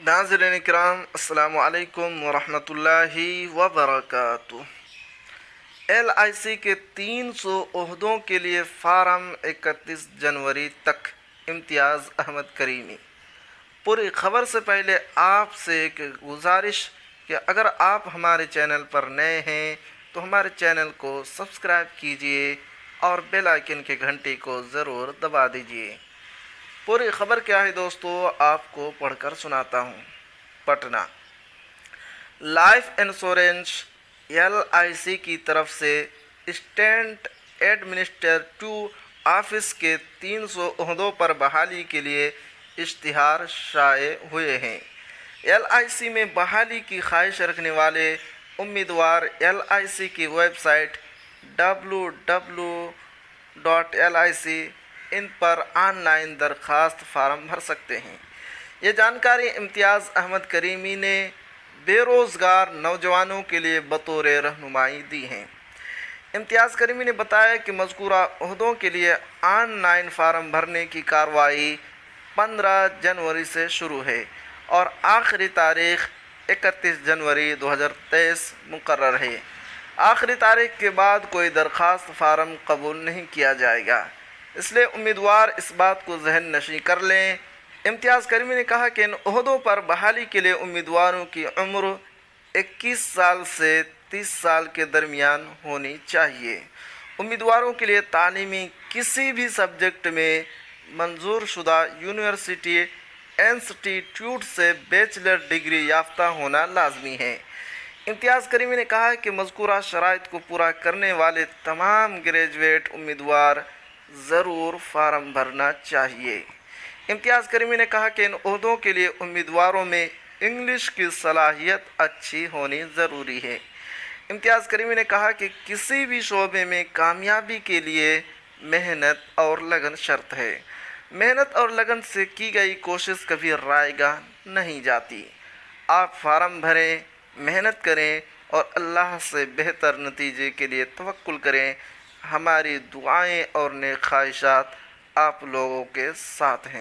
नाज़रीन इकराम, अस्सलामु अलैकुम वरहमतुल्लाहि वबरकातुह। LIC के 300 ओहदों के लिए फार्म 31 जनवरी तक। इम्तियाज़ अहमद करीमी। पूरी खबर से पहले आपसे एक गुजारिश कि अगर आप हमारे चैनल पर नए हैं तो हमारे चैनल को सब्सक्राइब कीजिए और बेल आइकन के घंटी को ज़रूर दबा दीजिए। पूरी खबर क्या है दोस्तों, आपको पढ़कर सुनाता हूँ। पटना लाइफ इंश्योरेंस LIC की तरफ से स्टेट एडमिनिस्ट्रेटिव ऑफिस के 300 ओहदों पर बहाली के लिए इश्तिहार शाये हुए हैं। LIC में बहाली की ख्वाहिश रखने वाले उम्मीदवार LIC की वेबसाइट www.lic इन पर ऑनलाइन दरख्वास्त फार्म भर सकते हैं। ये जानकारी इम्तियाज़ अहमद करीमी ने बेरोज़गार नौजवानों के लिए बतौर रहनुमाई दी है। इम्तियाज़ करीमी ने बताया कि मज़कूरा ओहदों के लिए ऑनलाइन फार्म भरने की कार्रवाई 15 जनवरी से शुरू है और आखिरी तारीख़ 31 जनवरी 2023 मुकर्रर है। आखिरी तारीख के बाद कोई दरख्वास्त फार्म कबूल नहीं किया जाएगा, इसलिए उम्मीदवार इस बात को जहन नशी कर लें। इम्तियाज़ करीमी ने कहा कि इन ओहदों पर बहाली के लिए उम्मीदवारों की उम्र 21 साल से 30 साल के दरमियान होनी चाहिए। उम्मीदवारों के लिए तालीमी किसी भी सब्जेक्ट में मंजूर शुदा यूनिवर्सिटी इंस्टीट्यूट से बैचलर डिग्री याफ्ता होना लाजमी है। इम्तियाज़ करीमी ने कहा कि मज़कूरा शराइत को पूरा करने वाले तमाम ग्रेजुएट उम्मीदवार ज़रूर फार्म भरना चाहिए। इम्तियाज़ करीमी ने कहा कि इन ओहदों के लिए उम्मीदवारों में इंग्लिश की सलाहियत अच्छी होनी ज़रूरी है। इम्तियाज़ करीमी ने कहा कि किसी भी शोबे में कामयाबी के लिए मेहनत और लगन शर्त है। मेहनत और लगन से की गई कोशिश कभी रायगा नहीं जाती। आप फार्म भरें, मेहनत करें और अल्लाह से बेहतर नतीजे के लिए तवक्कुल करें। हमारी दुआएं और नेक ख्वाहिशात आप लोगों के साथ हैं।